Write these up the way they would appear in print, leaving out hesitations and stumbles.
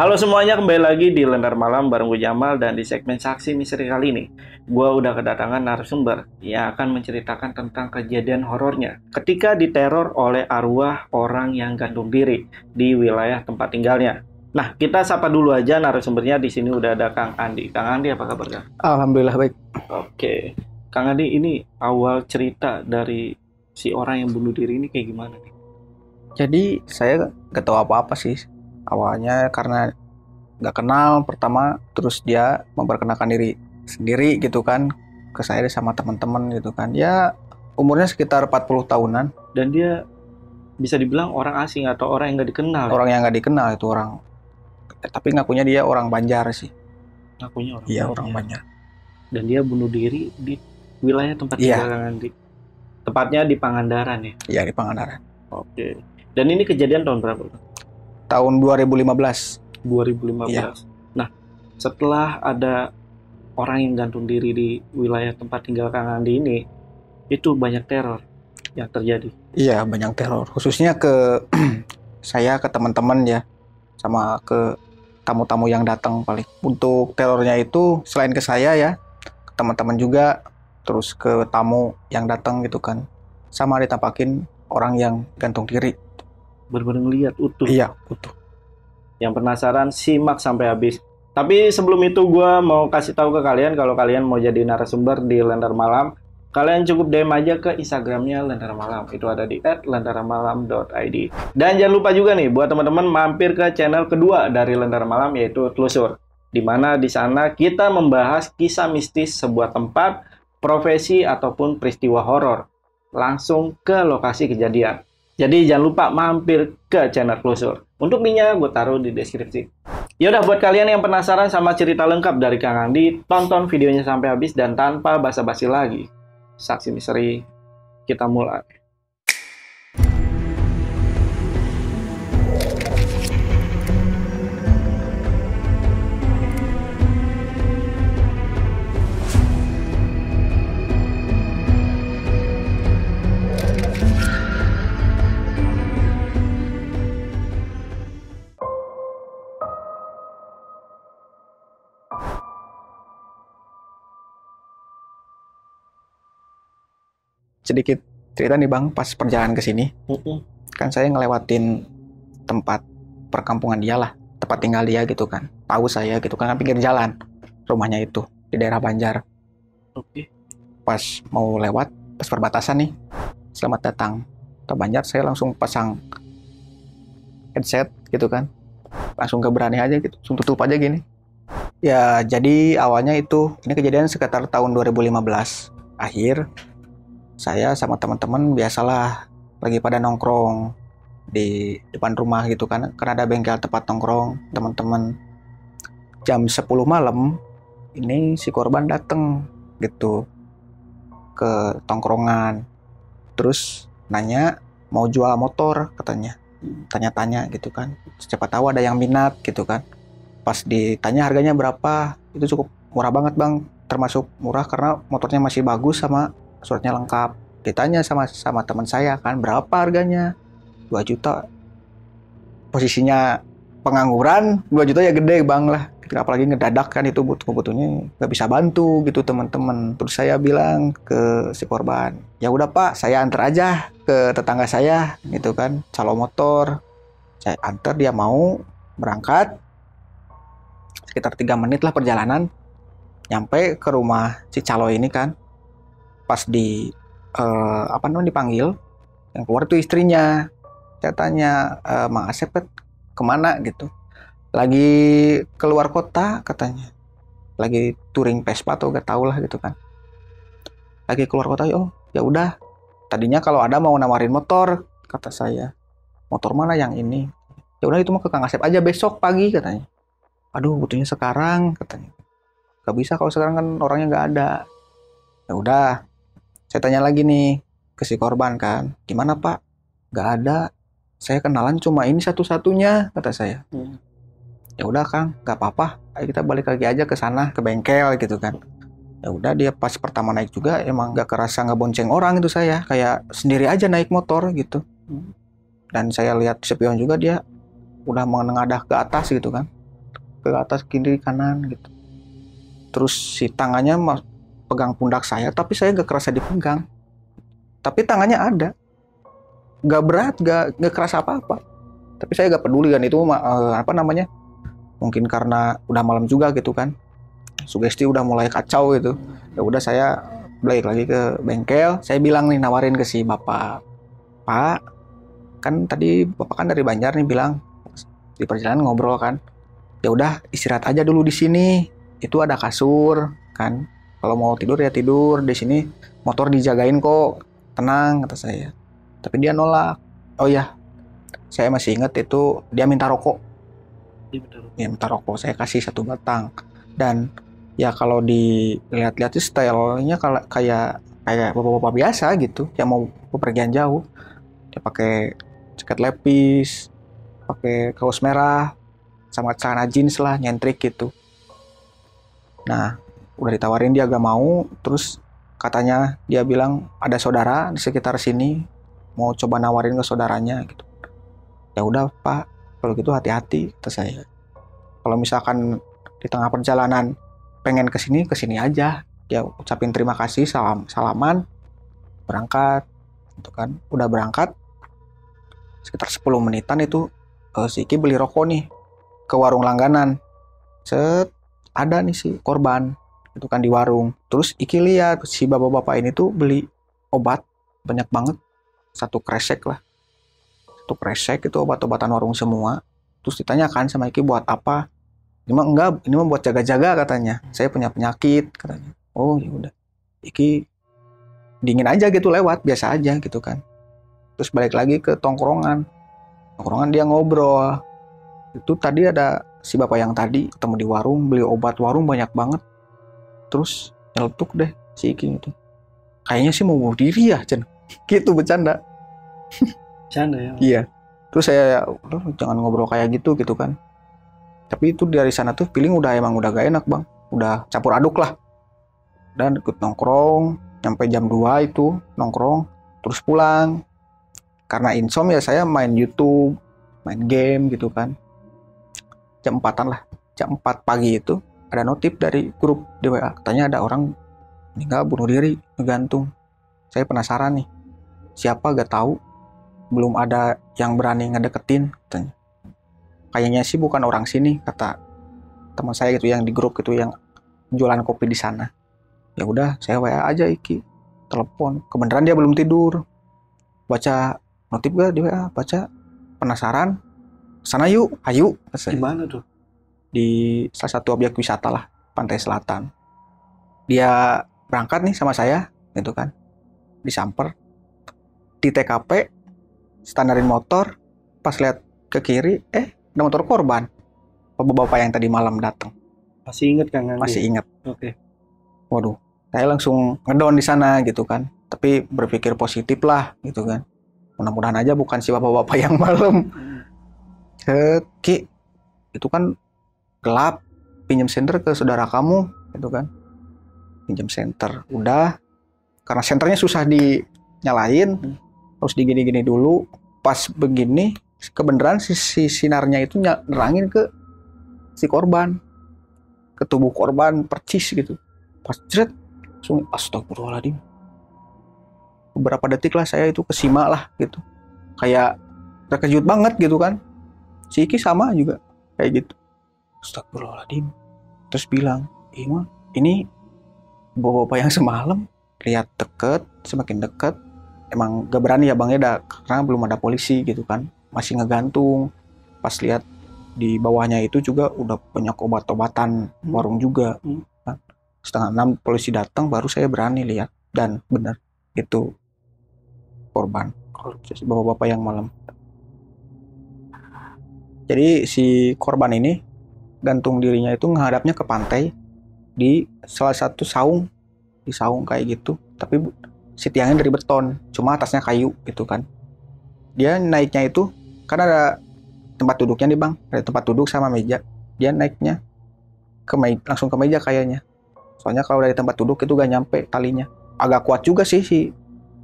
Halo semuanya, kembali lagi di Lentera Malam bareng gue Jamal, dan di segmen Saksi Misteri kali ini gue udah kedatangan narasumber yang akan menceritakan tentang kejadian horornya ketika diteror oleh arwah orang yang gantung diri di wilayah tempat tinggalnya. Nah, kita sapa dulu aja narasumbernya. Di sini udah ada Kang Andi. Kang Andi, apa kabar, Kang? Alhamdulillah baik. Oke. Kang Andi, ini awal cerita dari si orang yang bunuh diri ini kayak gimana nih? Jadi saya gak tahu apa-apa sih. Awalnya karena gak kenal pertama, terus dia memperkenalkan diri sendiri gitu kan ke saya sama teman-teman gitu kan. Ya umurnya sekitar 40 tahunan. Dan dia bisa dibilang orang asing atau orang yang gak dikenal ya? Orang yang gak dikenal itu orang. Tapi ngakunya dia orang Banjar sih. Ngakunya orang Iya, Banjar. orang Banjar. Dan dia bunuh diri di wilayah tempat Iya. tinggal Kang Andi. Tepatnya di Pangandaran ya? Iya, di Pangandaran. Oke. Dan ini kejadian tahun berapa? Tahun 2015. 2015. Iya. Nah, setelah ada orang yang gantung diri di wilayah tempat tinggal Kang Andi ini, itu banyak teror yang terjadi. Iya, banyak teror. Khususnya ke saya, ke teman-teman ya, sama ke tamu-tamu yang datang paling. Untuk terornya itu selain ke saya ya, ke teman-teman juga, terus ke tamu yang datang gitu kan. Sama ditampakin orang yang gantung diri. Benar-benar ngeliat utuh. Iya, utuh. Yang penasaran, simak sampai habis. Tapi sebelum itu gue mau kasih tahu ke kalian, kalau kalian mau jadi narasumber di Lentera Malam, kalian cukup DM aja ke Instagramnya Lentera Malam. Itu ada di @lenteramalam.id. Dan jangan lupa juga nih, buat teman-teman mampir ke channel kedua dari Lentera Malam, yaitu Telusur. Dimana di sana kita membahas kisah mistis sebuah tempat, profesi, ataupun peristiwa horor. Langsung ke lokasi kejadian. Jadi jangan lupa mampir ke channel Telusur. Untuk linknya gue taruh di deskripsi. Yaudah, buat kalian yang penasaran sama cerita lengkap dari Kang Andi, tonton videonya sampai habis, dan tanpa basa-basi lagi, Saksi Misteri, kita mulai. Sedikit cerita nih Bang, pas perjalanan ke sini, kan saya ngelewatin tempat perkampungan dia lah, tempat tinggal dia gitu kan. Tahu saya gitu kan, pinggir jalan rumahnya itu di daerah Banjar. Oke. Pas mau lewat, pas perbatasan nih, selamat datang ke Banjar, saya langsung pasang headset gitu kan, langsung berani aja gitu, langsung tutup aja gini. Ya jadi awalnya itu, ini kejadian sekitar tahun 2015 akhir. Saya sama teman-teman biasalah lagi pada nongkrong di depan rumah gitu kan, karena ada bengkel tempat nongkrong teman-teman. Jam 10 malam ini si korban datang gitu ke tongkrongan, terus nanya mau jual motor katanya, tanya-tanya gitu kan, siapa tahu ada yang minat gitu kan. Pas ditanya harganya berapa, itu cukup murah banget Bang, termasuk murah karena motornya masih bagus sama suratnya lengkap. Ditanya sama teman saya kan, berapa harganya? 2 juta. Posisinya pengangguran, 2 juta ya gede Bang lah. Apalagi ngedadak kan, itu butuh-butuhnya nggak bisa bantu gitu teman-teman. Terus saya bilang ke si korban, ya udah Pak, saya antar aja ke tetangga saya gitu kan, calo motor. Saya antar, dia mau berangkat. Sekitar 3 menit lah perjalanan, nyampe ke rumah si calo ini kan. Pas dipanggil, yang keluar itu istrinya. Saya tanya, Mang Asep kemana gitu? Lagi keluar kota katanya, lagi touring Vespa atau gak tau lah gitu kan. Lagi keluar kota. Oh ya udah, tadinya kalau ada mau nawarin motor, kata saya. Motor mana? Yang ini. Ya udah, itu mau ke Kang Asep aja besok pagi katanya. Aduh, butuhnya sekarang katanya. Gak bisa kalau sekarang kan orangnya gak ada. Ya udah, saya tanya lagi nih ke si korban kan, gimana Pak? Gak ada, saya kenalan cuma ini satu-satunya, kata saya. Ya udah Kang, gak apa-apa, ayo kita balik lagi aja ke sana, ke bengkel gitu kan. Ya udah, dia pas pertama naik juga emang gak kerasa ngebonceng orang itu, saya kayak sendiri aja naik motor gitu. Dan saya lihat spion juga, dia udah menengadah ke atas gitu kan. ke atas kiri kanan gitu. Terus si tangannya pegang pundak saya, tapi saya gak kerasa dipegang. Tapi tangannya ada, gak berat, gak kerasa apa-apa. Tapi saya gak peduli kan itu apa namanya? Mungkin karena udah malam juga gitu kan, sugesti udah mulai kacau gitu. Ya udah saya balik lagi ke bengkel. Saya bilang nih, nawarin ke si bapak, Pak, kan tadi bapak kan dari Banjar nih, bilang di perjalanan ngobrol kan, ya udah istirahat aja dulu di sini. Itu ada kasur kan. Kalau mau tidur ya tidur di sini. Motor dijagain kok, tenang kata saya. Tapi dia nolak. Oh ya, saya masih ingat itu dia minta rokok. Dia minta rokok. Saya kasih 1 batang. Dan ya kalau dilihat-lihat sih stylenya kayak bapak-bapak biasa gitu, yang mau bepergian jauh. Dia pakai jaket lepis, pakai kaos merah, sama celana jeans lah, nyentrik gitu. Nah, udah ditawarin dia gak mau. Terus katanya dia bilang ada saudara di sekitar sini, mau coba nawarin ke saudaranya gitu. Ya udah Pak, kalau gitu hati-hati kata saya. Kalau misalkan di tengah perjalanan pengen kesini aja. Ya ucapin terima kasih, salaman, berangkat gitu kan. Udah berangkat sekitar 10 menitan itu si Iki beli rokok nih ke warung langganan. Ada nih si korban itu kan di warung. Terus Iki lihat si bapak-bapak ini tuh beli obat banyak banget, 1 kresek lah. 1 kresek itu obat-obatan warung semua. Terus ditanyakan sama Iki buat apa? Ini mah enggak, ini mah buat jaga-jaga katanya. Saya punya penyakit katanya. Oh ya udah. Iki dingin aja gitu, lewat biasa aja gitu kan. Terus balik lagi ke tongkrongan. Tongkrongan dia ngobrol. Itu tadi ada si bapak yang tadi ketemu di warung, beli obat warung banyak banget. Terus nyeletuk deh si Iki itu. Kayaknya sih mau bunuh diri ya, Cen. Gitu bercanda. Bercanda ya? Iya. Terus saya, jangan ngobrol kayak gitu kan. Tapi itu dari sana tuh feeling emang udah gak enak bang. Udah campur aduk lah. Dan ikut nongkrong, sampai jam 2 itu nongkrong, terus pulang. Karena insomnia ya saya main YouTube, main game gitu kan. Jam 4-an lah, jam 4 pagi itu ada notif dari grup di WA, katanya ada orang meninggal bunuh diri, ngegantung. Saya penasaran nih, siapa gak tahu, belum ada yang berani ngedeketin katanya. Kayaknya sih bukan orang sini, kata teman saya gitu yang di grup gitu, yang jualan kopi di sana. Ya udah, saya WA aja Iki, telepon. Kebenaran dia belum tidur, baca notif gak di WA, baca, penasaran, sana yuk, ayo. Gimana tuh? Di salah satu objek wisata lah, pantai selatan. Dia berangkat nih sama saya, gitu kan. Disamper. Di TKP, standarin motor, pas lihat ke kiri, ada motor korban. Bapak-bapak yang tadi malam datang. Masih inget kan? Masih inget. Oke. Waduh, saya langsung ngedown di sana gitu kan. Tapi berpikir positif lah, gitu kan. Mudah-mudahan aja bukan si bapak-bapak yang malam. Ki, itu kan gelap, pinjam senter ke saudara kamu, gitu kan. Pinjam senter, udah. Karena senternya susah dinyalain, terus digini-gini dulu. Pas begini, kebenaran si sinarnya itu nerangin ke si korban, ke tubuh korban, percis gitu. Pas jret, langsung astagfirullahaladzim. Beberapa detik lah saya itu kesimak lah gitu. Kayak terkejut banget gitu kan. Si Iki sama juga kayak gitu. Astagfirullahaladzim. Terus bilang, ini bapak-bapak yang semalam. Lihat deket, semakin deket. Emang gak berani ya bang ya, karena belum ada polisi gitu kan. Masih ngegantung. Pas lihat di bawahnya itu juga udah banyak obat-obatan warung juga. 5:30 polisi datang, baru saya berani lihat. Dan benar, itu korban. Bapak-bapak yang malam. Jadi si korban ini gantung dirinya itu menghadapnya ke pantai di salah satu saung, di saung kayak gitu. Tapi si tiangnya dari beton, cuma atasnya kayu gitu kan. Dia naiknya itu karena ada tempat duduknya nih bang, ada tempat duduk sama meja. Dia naiknya langsung ke meja kayaknya. Soalnya kalau dari tempat duduk itu gak nyampe talinya. Agak kuat juga sih si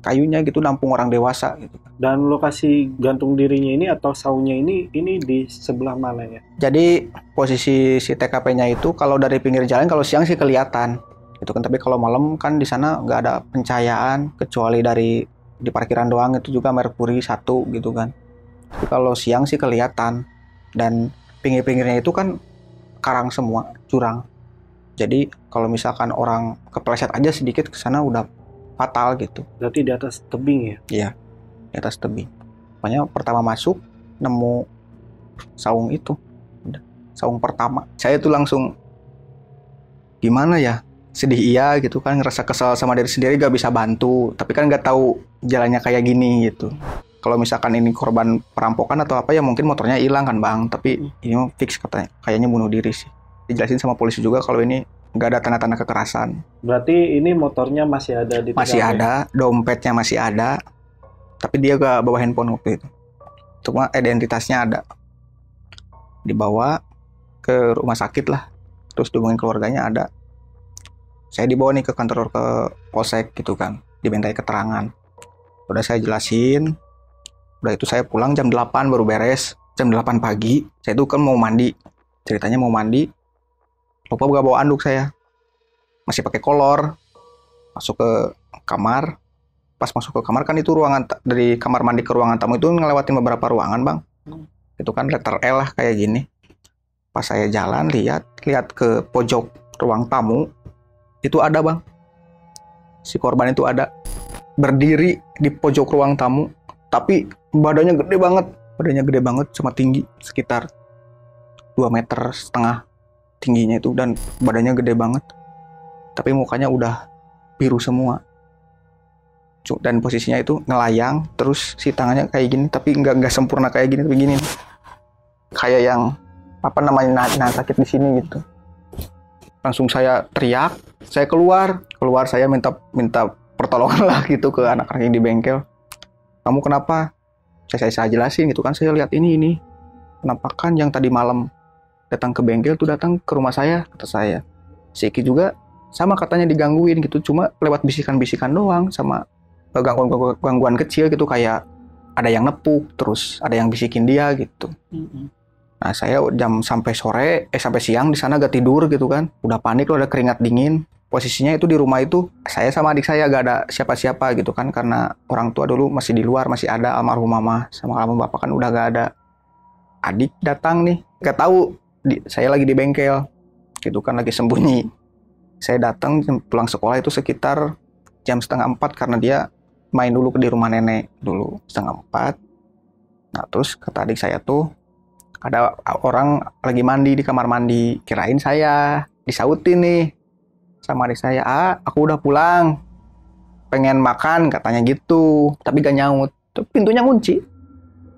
kayunya gitu, nampung orang dewasa gitu. Dan lokasi gantung dirinya ini atau saungnya ini di sebelah mana ya? Jadi posisi si TKP-nya itu kalau dari pinggir jalan kalau siang sih kelihatan gitu kan, tapi kalau malam kan di sana nggak ada pencahayaan kecuali di parkiran doang, itu juga Mercury 1 gitu kan. Tapi kalau siang sih kelihatan, dan pinggir-pinggirnya itu kan karang semua, jurang. Jadi kalau misalkan orang kepleset aja sedikit ke sana udah fatal gitu. Berarti di atas tebing ya? Iya, di atas tebing. Makanya pertama masuk nemu saung itu. Udah, saung pertama. Saya tuh langsung gimana ya? Sedih iya gitu kan, ngerasa kesal sama diri sendiri gak bisa bantu. Tapi kan gak tahu jalannya kayak gini gitu. Kalau misalkan ini korban perampokan atau apa ya mungkin motornya hilang kan Bang. Tapi ini mah fix katanya, kayaknya bunuh diri sih. Dijelasin sama polisi juga kalau ini nggak ada tanda-tanda kekerasan. Berarti ini motornya masih ada di Masih ada, dompetnya masih ada, tapi dia gak bawa handphone waktu itu. Cuma identitasnya ada. Dibawa ke rumah sakit lah, terus dihubungin keluarganya ada. Saya dibawa nih ke kantor ke polsek gitu kan, dimintai keterangan. Udah saya jelasin, udah itu saya pulang jam 8 baru beres. Jam 8 pagi, saya tuh kan mau mandi. Ceritanya mau mandi, lupa gak bawa anduk saya. Masih pakai kolor. Masuk ke kamar. Pas masuk ke kamar kan itu ruangan dari kamar mandi ke ruangan tamu itu ngelewatin beberapa ruangan, Bang. Itu kan letter L lah kayak gini. Pas saya jalan lihat ke pojok ruang tamu, itu ada, Bang. Si korban itu ada berdiri di pojok ruang tamu, tapi badannya gede banget. Badannya gede banget, sama tinggi sekitar 2,5 meter tingginya itu, dan badannya gede banget. Tapi mukanya udah biru semua. Dan posisinya itu ngelayang, terus si tangannya kayak gini, tapi nggak sempurna kayak gini, tapi gini. Kayak yang apa namanya sakit di sini gitu. Langsung saya teriak, saya keluar saya minta pertolongan lah gitu ke anak-anak yang di bengkel. Kamu kenapa? Saya jelasin gitu kan, saya lihat ini. Penampakan yang tadi malam datang ke bengkel tuh datang ke rumah saya, kata saya. Si Iki juga sama katanya digangguin gitu, cuma lewat bisikan-bisikan doang, sama gangguan kecil gitu, kayak ada yang nepuk, terus ada yang bisikin dia gitu. Nah saya sampai siang di sana gak tidur gitu kan, udah panik loh, ada keringat dingin. Posisinya itu di rumah itu saya sama adik saya gak ada siapa-siapa gitu kan, karena orang tua dulu masih di luar, masih ada almarhum mama sama almarhum bapak kan udah gak ada. Adik datang nih, gak tahu saya lagi di bengkel gitu kan, lagi sembunyi. Saya datang pulang sekolah itu sekitar jam 3:30 karena dia main dulu di rumah nenek dulu 3:30. Nah terus kata adik saya tuh ada orang lagi mandi di kamar mandi, kirain saya disautin nih sama adik saya. Aku udah pulang, pengen makan katanya gitu, tapi gak nyaut, pintunya kunci.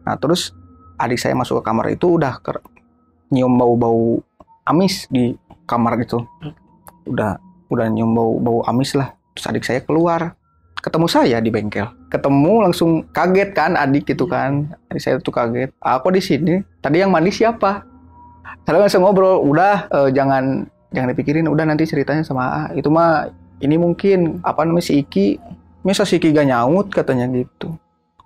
Nah terus adik saya masuk ke kamar itu udah nyium bau-bau amis di kamar gitu. Udah nyium bau amis lah. Terus adik saya keluar, ketemu saya di bengkel. Ketemu langsung kaget kan adik gitu kan. Adik saya tuh kaget. Aku di sini. Tadi yang mandi siapa? Saya langsung ngobrol. Udah jangan dipikirin. Udah nanti ceritanya sama itu mah ini mungkin apa namanya si Iki. Masa si Iki gak nyaut katanya gitu.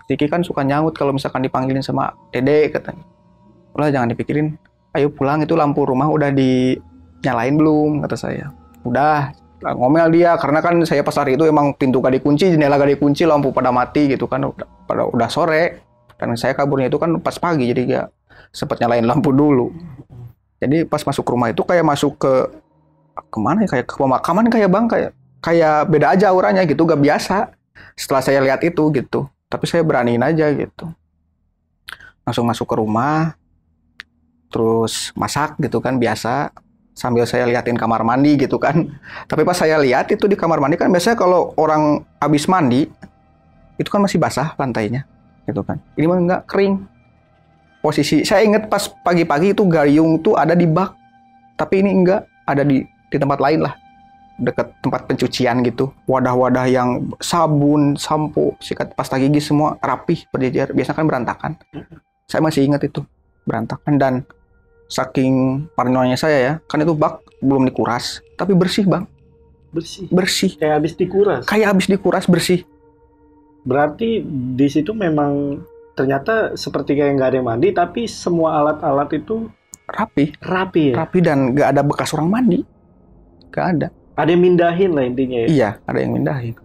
Si Iki kan suka nyaut kalau misalkan dipanggilin sama Dede katanya. Udah jangan dipikirin. Ayo pulang, itu lampu rumah udah dinyalain belum, kata saya. Udah, ngomel dia karena kan saya pas hari itu emang pintu gak dikunci, jendela gak dikunci, lampu pada mati gitu kan, udah sore. Dan saya kaburnya itu kan pas pagi, jadi gak sempet nyalain lampu dulu. Jadi pas masuk rumah itu kayak masuk kemana ya, kayak ke pemakaman kayak Bang, kayak beda aja auranya gitu, gak biasa. Setelah saya lihat itu gitu, tapi saya beraniin aja gitu. Langsung masuk ke rumah, terus masak gitu kan biasa, sambil saya liatin kamar mandi gitu kan. Tapi pas saya lihat itu di kamar mandi kan biasanya kalau orang habis mandi itu kan masih basah lantainya gitu kan. Ini mah nggak kering. Posisi saya inget pas pagi-pagi itu gayung tuh ada di bak, tapi ini enggak, ada di tempat lain lah, dekat tempat pencucian gitu. Wadah-wadah yang sabun, sampo, sikat pasta gigi semua rapih berjejer. Biasanya kan berantakan. Saya masih ingat itu berantakan, dan saking parnonya saya ya, kan itu bak belum dikuras, tapi bersih Bang. Bersih. Kayak habis dikuras. Bersih. Berarti di situ memang ternyata seperti kayak nggak ada yang mandi, tapi semua alat-alat itu Rapi, rapi ya. rapi dan nggak ada bekas orang mandi, nggak ada. Ada yang mindahin lah intinya ya. Iya, ada yang mindahin.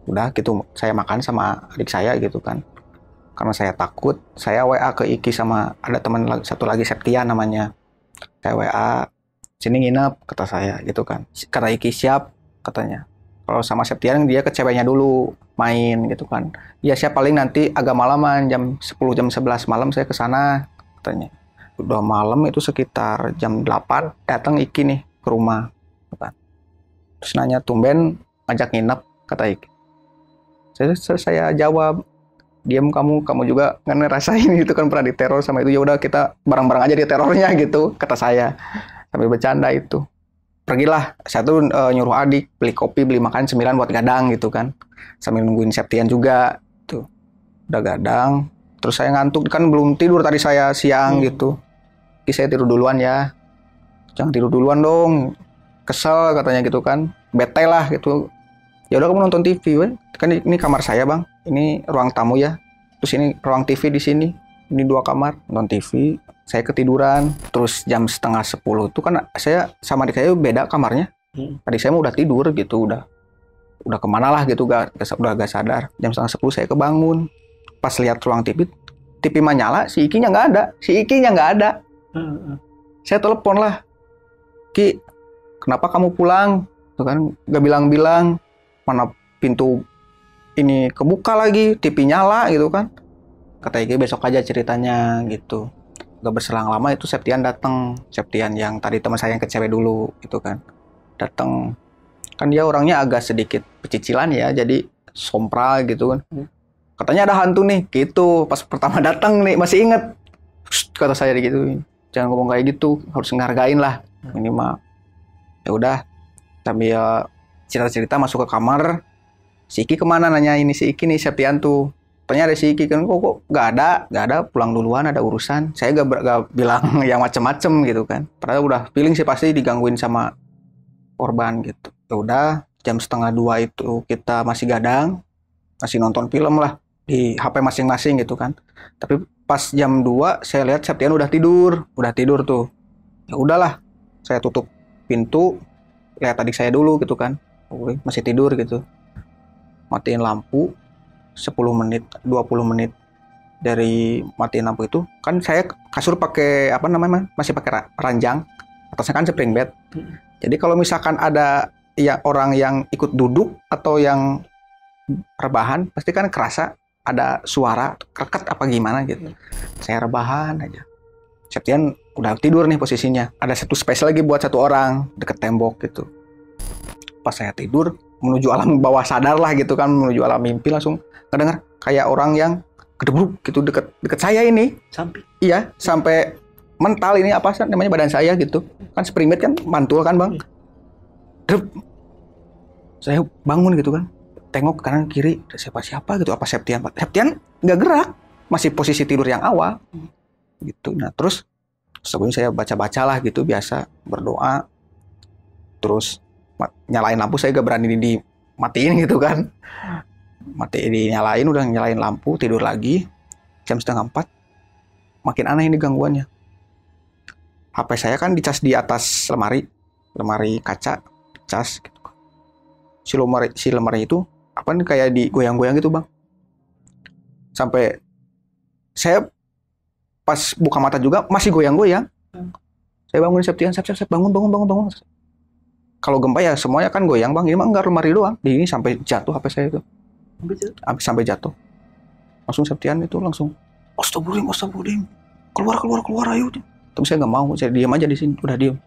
Udah gitu, saya makan sama adik saya gitu kan. Karena saya takut, saya WA ke Iki sama ada teman satu lagi Septian namanya. Saya WA, sini nginep kata saya gitu kan. Kata Iki siap katanya. Kalau sama Septian dia ke ceweknya dulu main gitu kan. Ya siap paling nanti agak malaman jam 10 jam 11 malam saya ke sana katanya. Udah malam itu sekitar jam 8 datang Iki nih ke rumah gitu kan. Terus nanya tumben ngajak nginep kata Iki. Saya jawab diam kamu juga nggak ngerasain gitu kan pernah diteror sama itu, ya udah kita bareng-bareng aja di terornya gitu kata saya sambil bercanda itu. Pergilah saya tuh nyuruh adik beli kopi beli makan 9 buat gadang gitu kan sambil nungguin Septian juga tuh. Udah gadang terus saya ngantuk kan belum tidur tadi saya siang gitu. Jadi saya tidur duluan ya, jangan tidur duluan dong kesel katanya gitu kan, bete lah gitu. Ya udah kamu nonton TV we. Kan ini kamar saya bang, ini ruang tamu ya, terus ini ruang TV di sini, ini 2 kamar nonton TV. Saya ketiduran, terus jam setengah 10 tuh kan saya sama adik saya beda kamarnya. Adik saya udah tidur gitu, udah kemana lah gitu, udah gak sadar. Jam setengah 10 saya kebangun, pas lihat ruang TV, TV mah nyala, si Ikinya nggak ada. Saya telepon lah, Ki, kenapa kamu pulang? Tuh kan gak bilang-bilang, mana pintu ini kebuka lagi, TV nyala gitu kan. Kata Iki besok aja ceritanya gitu. Gak berselang lama itu Septian datang. Septian yang tadi teman saya yang ke cewek dulu gitu kan. Datang. Kan dia orangnya agak sedikit pecicilan ya, jadi sompral gitu kan. Katanya ada hantu nih gitu. Pas pertama datang nih masih inget. Kata saya gitu. Jangan ngomong kayak gitu, harus ngehargain lah minimal. Ya udah sambil cerita-cerita masuk ke kamar. Si Iki kemana nanya ini si Iki nih Septian tuh. Tanya ada si Iki kan kok nggak ada pulang duluan ada urusan. Saya gak bilang yang macem-macem gitu kan. Padahal udah feeling sih pasti digangguin sama korban gitu. Ya udah jam setengah 2 itu kita masih gadang, masih nonton film lah di HP masing-masing gitu kan. Tapi pas jam 2 saya lihat Septian udah tidur tuh. Ya udahlah, saya tutup pintu, lihat adik saya dulu gitu kan. Masih tidur gitu. Matiin lampu 10 menit, 20 menit dari matiin lampu itu kan saya kasur pakai apa namanya masih pakai ranjang, atasnya kan spring bed. Jadi kalau misalkan ada ya orang yang ikut duduk atau yang rebahan pasti kan kerasa ada suara kreket apa gimana gitu. Saya rebahan aja. Septian udah tidur nih posisinya. Ada satu space lagi buat 1 orang deket tembok gitu. Pas saya tidur menuju alam bawah sadar lah gitu kan, menuju alam mimpi langsung kedengar kayak orang yang kedebruk gitu deket saya ini. Sampai mental ini apa sih namanya badan saya gitu. Kan spring bed kan mantul kan bang. Drep. Saya bangun gitu kan. Tengok kanan kiri siapa gitu, apa Septian nggak gerak, masih posisi tidur yang awal gitu. Nah terus sebelum saya baca lah gitu biasa berdoa, terus nyalain lampu saya gak berani dimatiin gitu kan, dinyalain, udah nyalain lampu tidur lagi. Jam setengah 4 makin aneh ini gangguannya. HP saya kan dicas di atas lemari kaca dicas gitu. Si lemari itu apa nih kayak digoyang-goyang gitu bang. Sampai saya pas buka mata juga masih goyang-goyang. Saya bangun Septian, siap bangun. Kalau gempa ya semuanya kan goyang bang. Ini mah enggak lemari doang. Di ini sampai jatuh HP saya itu. Sampai jatuh. Langsung Septian itu langsung astagfirullahaladzim. Keluar ayo. Tapi saya nggak mau. Saya diam aja di sini. Udah diam.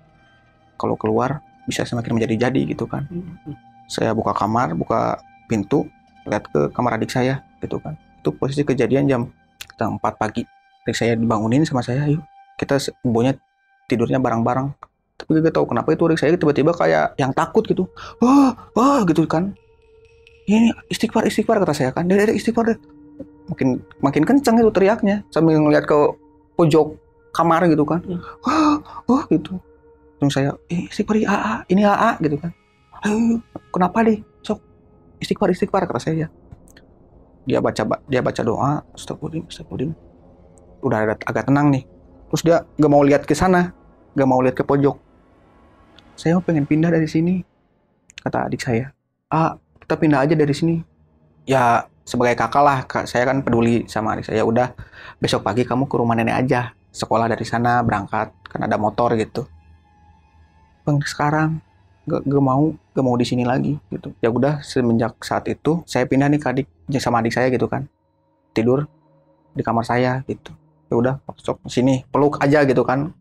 Kalau keluar bisa semakin menjadi-jadi gitu kan. Saya buka kamar, buka pintu, lihat ke kamar adik saya gitu kan. Itu posisi kejadian jam 4 pagi. Adik saya dibangunin sama saya, yuk kita bonya tidurnya bareng-bareng. Tapi gak tahu kenapa itu adik saya tiba-tiba kayak yang takut gitu. Wah gitu kan. Ini istighfar kata saya kan. Dari istighfar deh. Makin kenceng itu teriaknya sambil ngeliat ke pojok kamar gitu kan. Wah gitu. Terus saya, istighfar ini AA gitu kan. Ayo, kenapa deh? Sok istighfar kata saya. Dia baca doa, astagfirullahaladzim. Udah agak tenang nih. Terus dia gak mau lihat ke sana, gak mau lihat ke pojok. Saya pengen pindah dari sini, kata adik saya. Kita pindah aja dari sini. Ya sebagai kakak lah, saya kan peduli sama adik saya. Udah, besok pagi kamu ke rumah nenek aja, sekolah dari sana berangkat, kan ada motor gitu. Bang, sekarang gak mau di sini lagi gitu. Ya udah, semenjak saat itu saya pindah nih ke sama adik saya gitu kan, tidur di kamar saya gitu. Ya udah, masuk sini, peluk aja gitu kan,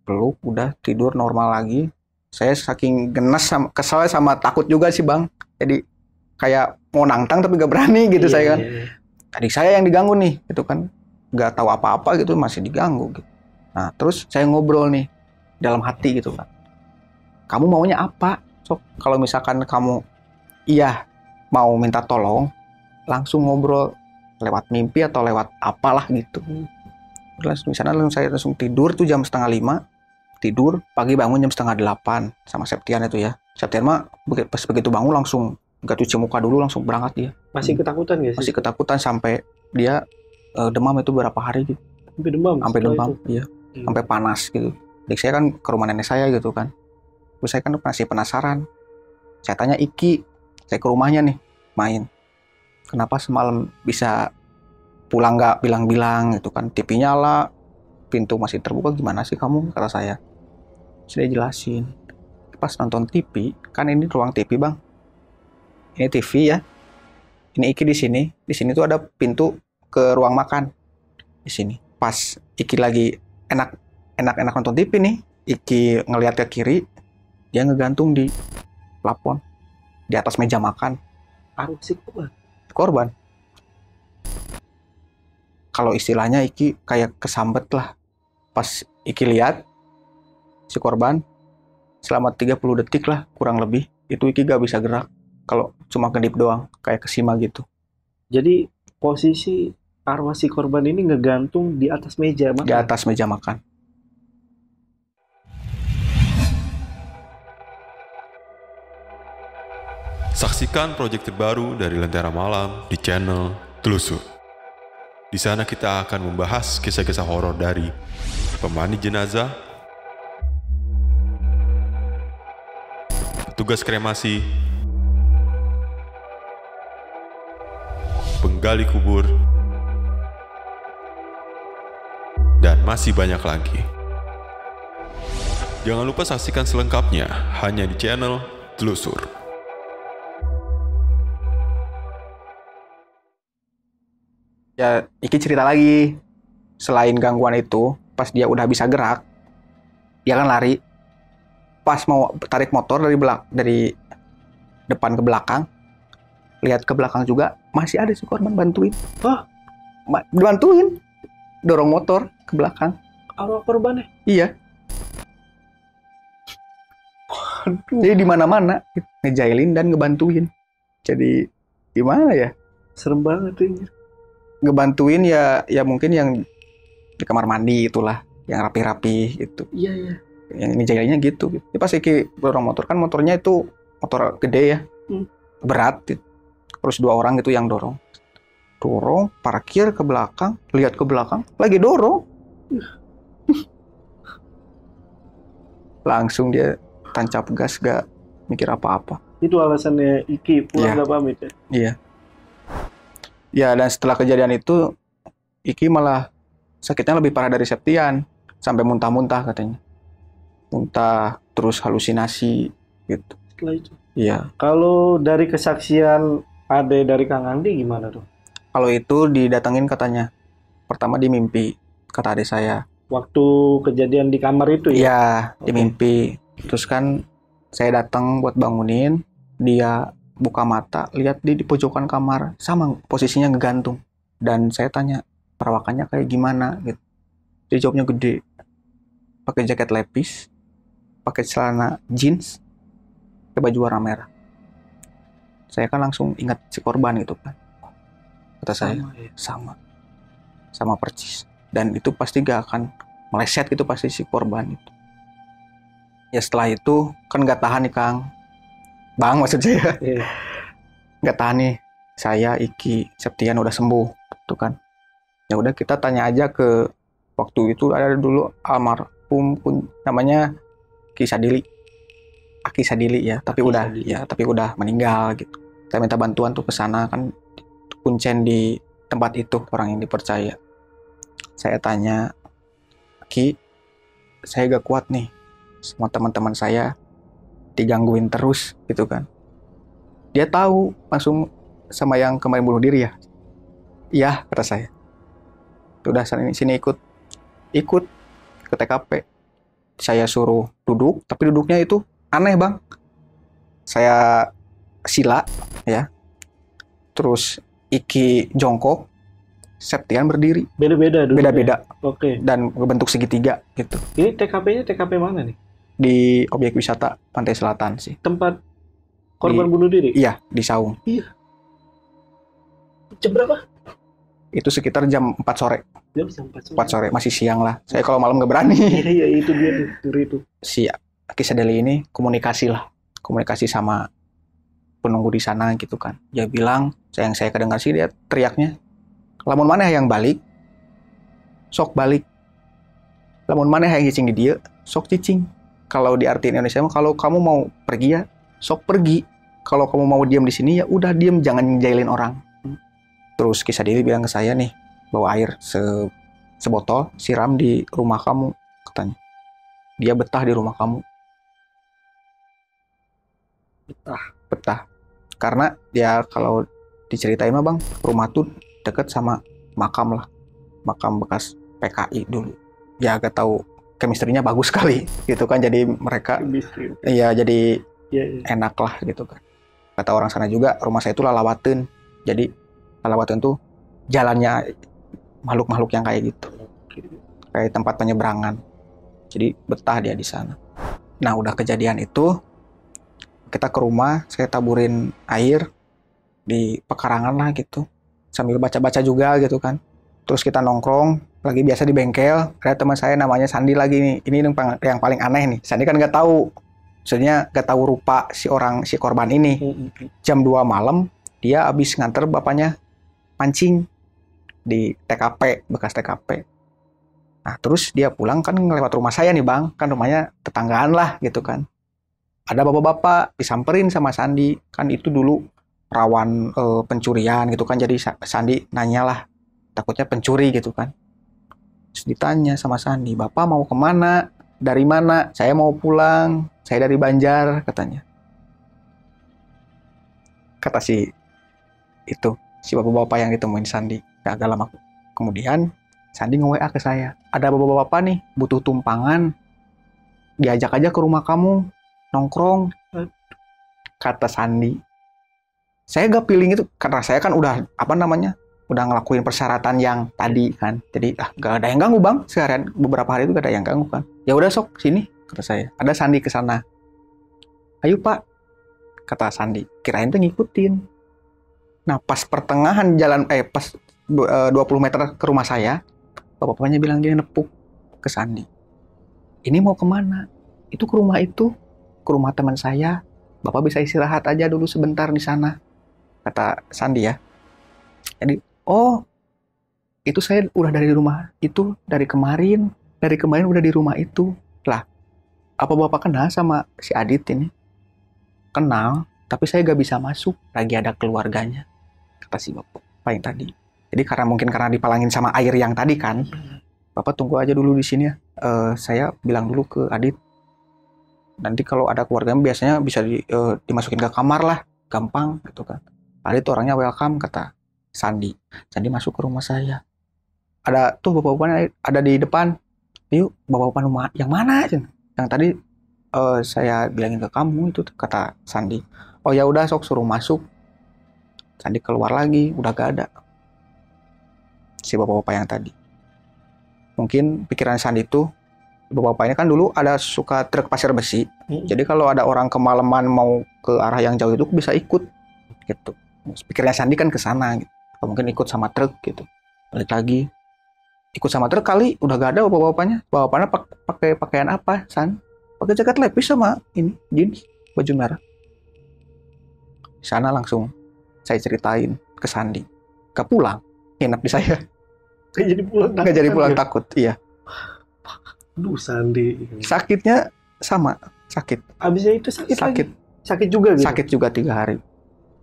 peluk, udah tidur normal lagi. Saya saking genas, kesal sama takut juga sih bang, jadi kayak mau nantang tapi gak berani gitu. Saya kan adik saya yang diganggu nih gitu kan, gak tahu apa-apa gitu, masih diganggu gitu. Nah terus saya ngobrol nih dalam hati gitu kan, kamu maunya apa? Sok, kalau misalkan kamu iya mau minta tolong, langsung ngobrol lewat mimpi atau lewat apalah gitu. Misalnya saya langsung tidur tuh jam 4:30, tidur, pagi bangun jam 7:30 sama Septian itu ya. Septian mah pas begitu bangun langsung gak cuci muka dulu, langsung berangkat dia. Masih ketakutan gak sih? Masih ketakutan sampai dia demam itu berapa hari gitu. Sampai demam? Sampai demam, iya. Sampai panas gitu. Jadi saya kan ke rumah nenek saya gitu kan. Terus saya kan masih penasaran. Saya tanya Iki, saya ke rumahnya nih, main. Kenapa semalam bisa pulang gak bilang-bilang gitu kan. TV nyala, pintu masih terbuka, gimana sih kamu, kata saya. Sudah jelasin. Pas nonton TV, kan ini ruang TV bang. Ini TV ya. Ini Iki di sini. Di sini tuh ada pintu ke ruang makan. Di sini. Pas Iki lagi enak nonton TV nih, Iki ngelihat ke kiri, dia ngegantung di plafon di atas meja makan. Si korban. Kalau istilahnya Iki kayak kesambet lah. Pas Iki lihat si korban selama 30 detik lah kurang lebih, itu Iki gak bisa gerak. Kalau cuma kedip doang, kayak kesima gitu. Jadi posisi arwah si korban ini ngegantung di atas meja makan? Di atas meja makan. Saksikan proyek terbaru dari Lentera Malam di channel Telusur. Di sana kita akan membahas kisah-kisah horor dari pemandi jenazah, petugas kremasi, penggali kubur, dan masih banyak lagi. Jangan lupa saksikan selengkapnya hanya di channel Telusur. Ya, Iki cerita lagi. Selain gangguan itu, pas dia udah bisa gerak, dia kan lari. Pas mau tarik motor dari depan ke belakang, lihat ke belakang juga, masih ada si korban bantuin. Dibantuin. Dorong motor ke belakang. Arwah korbannya? Iya. Jadi di mana-mana ngejailin dan ngebantuin. Jadi gimana ya? Serem banget ini. Ngebantuin ya mungkin yang di kamar mandi itulah, yang rapi-rapi gitu. Iya. Yang ngejailinnya gitu. Jadi pas Iki dorong motor, kan motornya itu motor gede ya. Berat gitu. Terus 2 orang gitu yang dorong, parkir ke belakang, lihat ke belakang, lagi dorong. Langsung dia tancap gas, gak mikir apa-apa. Itu alasannya Iki pulang gak pamit ya? Iya. Ya, dan setelah kejadian itu, Iki malah sakitnya lebih parah dari Septian. Sampai muntah-muntah katanya. Muntah, terus halusinasi gitu. Setelah itu? Iya. Kalau dari kesaksian Ade dari Kang Andi gimana tuh? Kalau itu didatengin katanya. Pertama di mimpi, kata adik saya. Waktu kejadian di kamar itu ya? Iya, di mimpi. Terus kan saya datang buat bangunin, dia buka mata, lihat di pojokan kamar, sama posisinya ngegantung. Dan saya tanya, perawakannya kayak gimana gitu. Dia jawabnya gede. Pakai jaket lepis, pakai celana jeans, pakai baju warna merah. Saya kan langsung ingat si korban gitu kan. Kata saya, sama persis. Dan itu pasti gak akan meleset gitu pasti si korban itu. Ya setelah itu kan gak tahan nih Kang. Bang maksud saya. Gak tahan nih. saya, Iki, Septian udah sembuh, tuh kan. Ya udah kita tanya aja ke waktu itu ada dulu almarhum namanya Ki Sadili, Aki Sadili ya, tapi Aki udah Sadili. ya, tapi udah meninggal gitu. Saya minta bantuan tuh ke sana kan, kuncen di tempat itu orang yang dipercaya. Saya tanya, Ki, saya gak kuat nih, semua teman-teman saya digangguin terus gitu kan. Dia tahu langsung sama yang kemarin bunuh diri ya. Iya, kata saya. Udah sini ikut ke TKP. Saya suruh duduk, tapi duduknya itu aneh bang. Saya sila ya, terus Iki jongkok, Septian berdiri. Beda-beda dulu. Beda-beda Oke. dan berbentuk segitiga gitu. Ini TKP-nya TKP mana nih? Di objek wisata Pantai Selatan sih. Tempat korban bunuh diri? Iya, di Saung. Jam berapa? Itu sekitar jam 4 sore. Jam 4 sore, masih siang lah. Saya kalau malam nggak berani. Iya, itu dia tuh, itu. Si Aki Sadili ini komunikasi sama penunggu di sana gitu kan. Dia bilang, yang saya kedengar sih dia teriaknya, lamun maneh yang balik, sok balik. Lamun maneh yang cicing di dia, sok cicing. Kalau di arti Indonesia mah, kalau kamu mau pergi ya, sok pergi. Kalau kamu mau diam di sini ya udah diam, jangan ngejailin orang. Terus Ki Sadili bilang ke saya nih, bawa air sebotol, siram di rumah kamu, katanya. Dia betah di rumah kamu. Betah. Karena ya kalau diceritain mah bang, rumah tuh deket sama makam lah. Makam bekas PKI dulu. Ya agak tahu chemistry-nya bagus sekali gitu kan. Jadi mereka iya jadi enak lah gitu kan. Kata orang sana juga, rumah saya itu lalawateun. Jadi lalawateun tuh jalannya makhluk-makhluk yang kayak gitu. Kayak tempat penyeberangan. Jadi betah dia di sana. Nah, udah kejadian itu, kita ke rumah, saya taburin air di pekarangan lah gitu. Sambil baca-baca juga gitu kan. Terus kita nongkrong, lagi biasa di bengkel. Ada teman saya namanya Sandi lagi nih. Ini yang paling aneh nih. Sandi kan nggak tahu. Maksudnya nggak tahu rupa si korban ini. Jam 2 malam, dia habis nganter bapaknya mancing di TKP, bekas TKP. Nah, terus dia pulang kan ngelewat rumah saya nih bang, kan rumahnya tetanggaan lah gitu kan. Ada bapak-bapak disamperin sama Sandi, kan itu dulu rawan pencurian gitu kan, jadi Sandi nanya lah, takutnya pencuri gitu kan. Terus ditanya sama Sandi, bapak mau kemana? Dari mana? Saya mau pulang, saya dari Banjar katanya. Kata si bapak-bapak yang ditemuin Sandi. Agak lama kemudian Sandi nge-WA ke saya. Ada bapak-bapak nih butuh tumpangan. Diajak aja ke rumah kamu nongkrong. Kata Sandi. Saya gak feeling itu karena saya kan udah udah ngelakuin persyaratan yang tadi kan. Jadi gak ada yang ganggu bang. Seharian beberapa hari itu gak ada yang ganggu kan. Ya udah sok sini kata saya. Ada Sandi ke sana. Ayo pak, kata Sandi. Kirain tuh ngikutin. Nah pas pertengahan jalan pas 20 meter ke rumah saya, bapak-bapaknya bilang gini, nepuk ke Sandi. Ini mau kemana? Itu ke rumah itu, ke rumah teman saya. Bapak bisa istirahat aja dulu sebentar di sana, kata Sandi ya. Jadi, oh, itu saya udah dari rumah itu dari kemarin udah di rumah itu. Lah, apa bapak kenal sama si Adit ini? Kenal, tapi saya gak bisa masuk, lagi ada keluarganya, kata si bapak yang tadi. Jadi karena dipalangin sama air yang tadi kan, bapak tunggu aja dulu di sini ya. Saya bilang dulu ke Adit, nanti kalau ada keluarganya biasanya bisa dimasukin ke kamar lah, gampang gitu kan. Adit orangnya welcome, kata Sandi. Sandi masuk ke rumah saya. Ada tuh bapak-bapaknya ada di depan. Yuk, bapak-bapak yang mana? Yang tadi saya bilangin ke kamu itu, kata Sandi. Oh ya udah, sok suruh masuk. Sandi keluar lagi, udah gak ada si bapak-bapak yang tadi. Mungkin pikiran Sandi itu, bapak-bapak ini kan dulu ada suka truk pasir besi. Jadi kalau ada orang kemalaman mau ke arah yang jauh itu bisa ikut gitu. Pikirnya Sandi kan ke sana gitu. Atau mungkin ikut sama truk gitu. Balik lagi ikut sama truk kali udah gak ada bapak-bapaknya. Bapak-bapaknya pakai pakaian apa, San? Pakai jaket lepis sama ini jeans baju merah. Di sana langsung saya ceritain ke Sandi, gak pulang, nginep di saya. Nggak jadi pulang. Nggak jadi pulang, takut. Iya. Aduh, Sandi. Sakitnya sama, sakit. Abisnya itu sakit Sakit. lagi. Sakit juga gitu. Sakit juga 3 hari.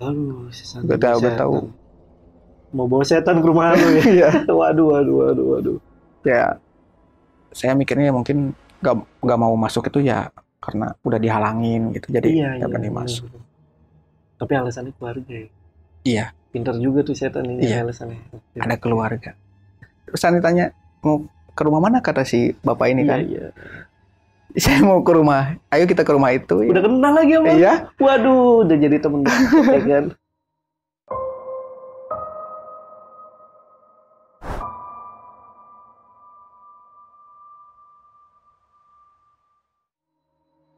Aduh, si Sandi. Gak tahu. Mau bawa setan ke rumah lu ya. Iya. Waduh. Ya, saya mikirnya mungkin gak mau masuk itu ya karena udah dihalangin gitu. Jadi gak berani masuk. Tapi alasannya keluarga ya. Iya. Pintar juga tuh setan ini Iya. alasannya. Ada keluarga. Terus Sandi tanya, mau ke rumah mana, kata si bapak ini kan. Iya. Saya mau ke rumah. Ayo kita ke rumah itu. Udah kenal lagi sama. Iya. Waduh, udah jadi temen dekat ya kan.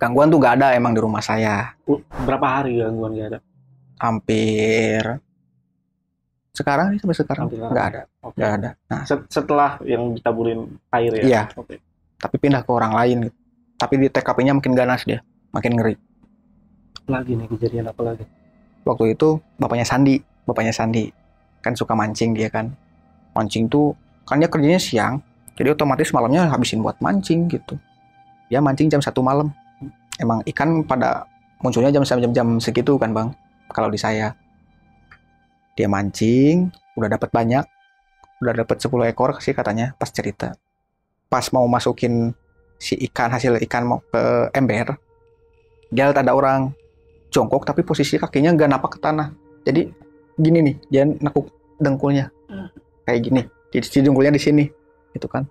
Gangguan tuh gak ada emang di rumah saya. Berapa hari gangguan gak ada? Hampir sekarang nih, sampai sekarang Hampir nggak ada. Oke. Nggak ada. Nah, Setelah yang ditaburin air ya? Iya. Oke. tapi pindah ke orang lain gitu. Tapi di TKP-nya makin ganas dia, makin ngeri. Lagi nih kejadian apa lagi? Waktu itu bapaknya Sandi kan suka mancing dia kan. Mancing tuh kan dia kerjanya siang, jadi otomatis malamnya habisin buat mancing gitu. Dia mancing jam 1 malam. Emang ikan pada munculnya jam segitu kan bang. Kalau di saya, dia mancing, udah dapat banyak, udah dapat 10 ekor sih katanya pas cerita. Pas mau masukin si hasil ikan mau ke ember, dia lihat ada orang jongkok tapi posisi kakinya nggak napak ke tanah. Jadi gini nih, dia nekuk dengkulnya kayak gini, di dengkulnya di sini, gitu kan.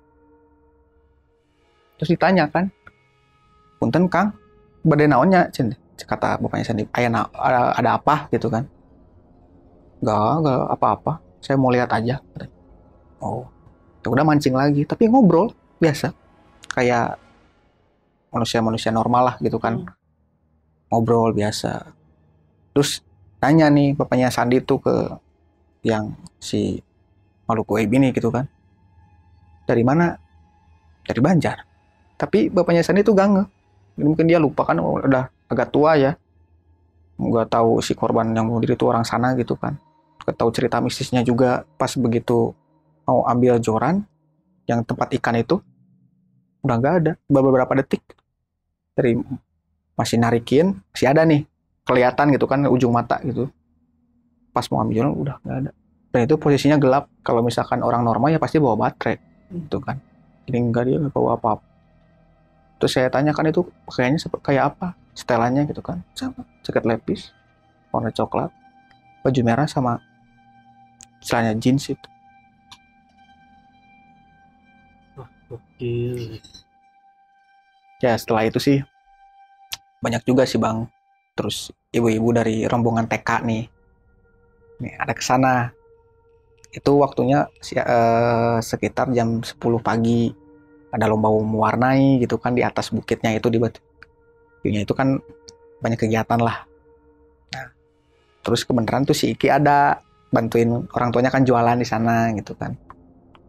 Terus ditanya kan, punten Kang, badai naonnya, kata bapaknya Sandi, ada apa gitu kan. Gak apa-apa, saya mau lihat aja. Oh, ya udah mancing lagi, tapi ngobrol biasa, kayak manusia normal lah gitu kan, ngobrol biasa. Terus tanya nih bapaknya Sandi tuh ke yang si Maluku Aib ini gitu kan, dari mana? Dari Banjar. Tapi bapaknya Sandi tuh gak ngeh, mungkin dia lupa kan, udah agak tua ya, nggak tahu si korban yang bunuh diri itu orang sana gitu kan. Nggak tahu cerita mistisnya juga. Pas begitu mau ambil joran yang tempat ikan itu, udah nggak ada. Beberapa detik dari masih narikin, masih ada nih kelihatan gitu kan ujung mata gitu. Pas mau ambil joran udah nggak ada. Dan itu posisinya gelap. Kalau misalkan orang normal ya pasti bawa baterai gitu kan. Ini enggak, dia nggak bawa apa-apa. Terus saya tanyakan itu pakaiannya kayak apa, setelannya gitu kan. Sama, jaket lepis warna coklat, baju merah sama celana jeans itu. Gokil. Ya setelah itu sih banyak juga sih bang. Terus ibu-ibu dari rombongan TK nih ada ke sana. Itu waktunya sekitar jam 10 pagi. Ada lomba mewarnai gitu kan di atas bukitnya itu, di batunya itu kan banyak kegiatan lah. Nah, terus kebenaran tuh si Iki ada bantuin orang tuanya kan jualan di sana gitu kan.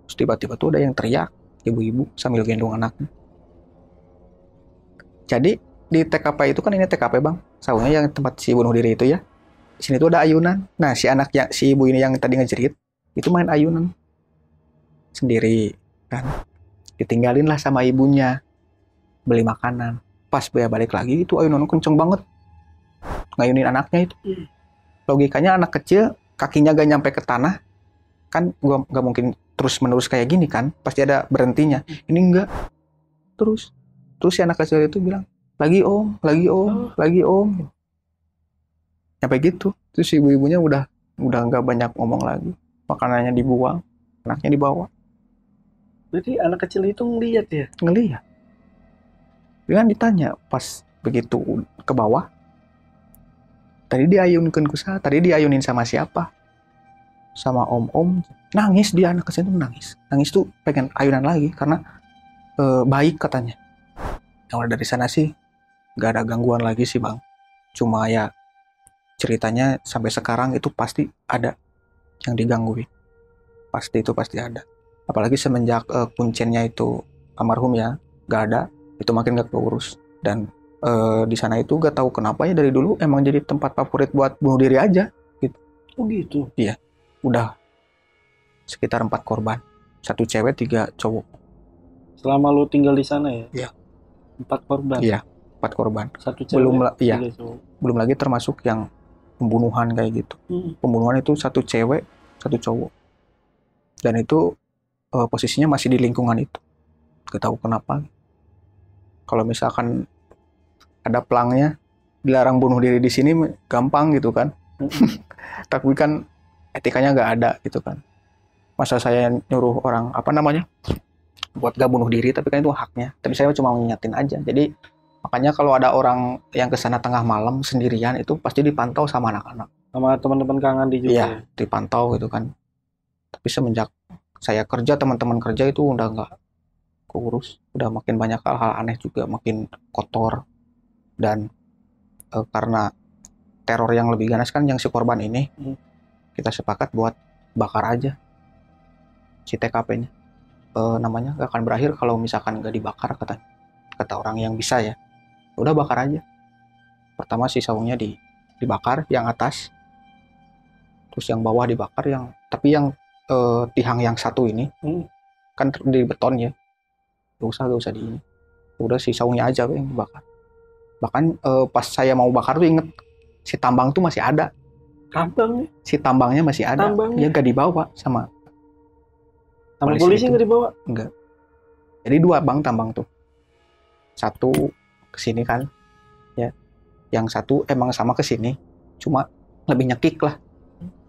Terus tiba-tiba tuh ada yang teriak, ibu-ibu sambil gendong anaknya. Jadi di TKP itu kan, ini TKP bang, sawahnya yang tempat si bunuh diri itu ya. Di sini tuh ada ayunan. Nah si anaknya, si ibu ini yang tadi ngejerit itu main ayunan sendiri kan. Ditinggalin lah sama ibunya beli makanan. Pas dia balik lagi itu ayunan kenceng banget ngayunin anaknya itu. Logikanya anak kecil kakinya gak nyampe ke tanah kan, gua gak mungkin terus menerus kayak gini kan, pasti ada berhentinya. Ini enggak, terus si anak kecil itu bilang lagi om sampai gitu. Terus ibu-ibunya udah nggak banyak ngomong lagi, makanannya dibuang, anaknya dibawa. Berarti anak kecil itu ngeliat ya? Ngelihat. Dengan ditanya pas begitu ke bawah, tadi diayunin sama siapa? Sama om-om. Nangis dia, anak kecil itu nangis. Nangis tuh pengen ayunan lagi karena baik katanya. Yang dari sana sih gak ada gangguan lagi sih bang. Cuma ya ceritanya sampai sekarang itu pasti ada yang digangguin. Pasti ada. Apalagi semenjak kuncennya itu almarhum ya, gak ada, itu makin gak keurus. Dan di sana itu gak tahu kenapa ya dari dulu emang jadi tempat favorit buat bunuh diri aja gitu. Oh gitu? Iya. udah sekitar 4 korban, 1 cewek 3 cowok. Selama lu tinggal di sana ya? Iya. 4 korban? Iya, 4 korban. 1 cewek, Iya. 3 cowok. Belum lagi termasuk yang pembunuhan kayak gitu. Pembunuhan itu 1 cewek 1 cowok, dan itu posisinya masih di lingkungan itu. Gak tahu kenapa. Kalau misalkan ada pelangnya dilarang bunuh diri di sini gampang gitu kan. Tapi kan etikanya nggak ada gitu kan. Masa saya nyuruh orang buat gak bunuh diri, tapi kan itu haknya. Tapi saya cuma ngingetin aja. Jadi makanya kalau ada orang yang kesana tengah malam sendirian itu pasti dipantau sama anak-anak. Sama teman-teman Kang Andi juga. Iya, ya? dipantau gitu kan. Tapi semenjak saya kerja, teman-teman kerja itu udah nggak keurus. Udah makin banyak hal-hal aneh juga, makin kotor. Dan karena teror yang lebih ganas kan yang si korban ini, kita sepakat buat bakar aja si TKP-nya. Namanya gak akan berakhir kalau misalkan gak dibakar, kata orang yang bisa ya. Udah bakar aja. Pertama si saungnya dibakar yang atas, terus yang bawah dibakar, tapi yang tiang yang satu ini kan di beton ya, gak usah di ini. Udah si saungnya aja yang dibakar. Bahkan pas saya mau bakar tuh inget si tambang tuh masih ada. Tambangnya? Si tambangnya masih ada. Tambangnya? Dia gak dibawa sama polisi nggak dibawa? Enggak. Jadi 2 bang tambang tuh. 1 kesini kan, ya. Yang 1 emang sama kesini, cuma lebih nyekik lah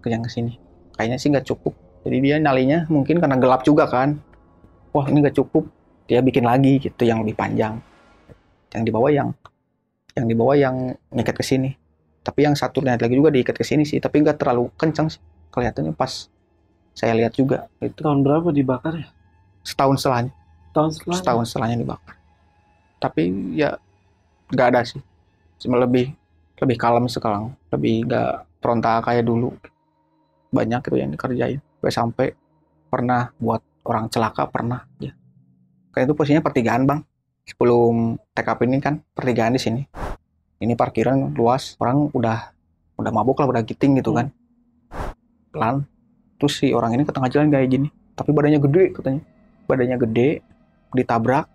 ke yang kesini. Kayaknya sih nggak cukup. Jadi dia nyalinya mungkin karena gelap juga kan. Wah ini nggak cukup. Dia bikin lagi gitu yang lebih panjang. Yang dibawa yang ngikat ke sini. Tapi yang 1 lihat lagi juga diikat ke sini sih, tapi nggak terlalu kencang sih. Kelihatannya pas saya lihat juga itu. Tahun berapa dibakar ya? Setahun setelahnya. Setahun setelahnya dibakar. Tapi ya nggak ada sih. Cuma lebih kalem sekarang. Lebih nggak frontal kayak dulu. Banyak itu yang dikerjain. Sampai pernah buat orang celaka, pernah ya. Kayak itu posisinya pertigaan bang. Sebelum TKP ini kan pertigaan di sini. Ini parkiran luas. Orang udah mabuk lah, udah giting gitu kan. Pelan. Terus si orang ini ke tengah jalan kayak gini, tapi badannya gede katanya. Badannya gede, ditabrak.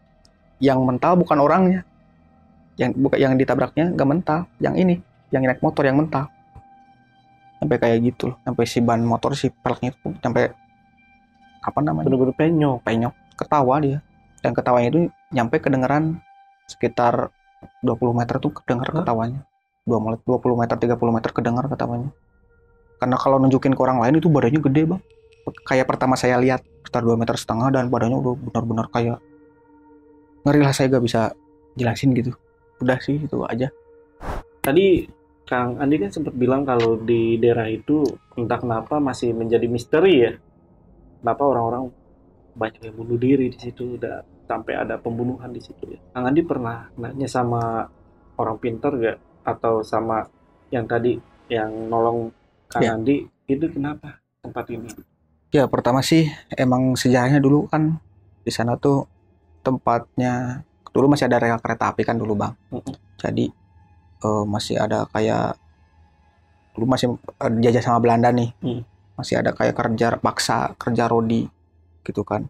Yang mental bukan orangnya. Yang ditabraknya nggak mental, yang ini, yang naik motor yang mental. Sampai kayak gitu loh, sampai si ban motor si peleknya itu sampai bener-bener penyok, ketawa dia. Dan ketawanya itu nyampe kedengeran sekitar 20 meter tuh kedengar ketawanya. 20 meter, 30 meter kedengar ketawanya. Karena kalau nunjukin ke orang lain itu badannya gede bang. Kayak pertama saya lihat sekitar 2,5 meter dan badannya udah benar-benar kayak ngeri lah, saya gak bisa jelasin gitu. Udah sih itu aja. Tadi Kang Andi kan sempat bilang kalau di daerah itu entah kenapa masih menjadi misteri ya. Kenapa orang-orang banyak yang bunuh diri di situ, udah sampai ada pembunuhan di situ ya. Kang Andi pernah nanya sama orang pintar gak? Atau sama yang tadi yang nolong Kang Andi, itu kenapa tempat ini? Ya pertama sih emang sejarahnya dulu kan di sana tuh tempatnya dulu masih ada rel kereta api kan dulu bang. Jadi masih ada kayak dulu masih dijajah sama Belanda nih. Masih ada kayak kerja rodi gitu kan.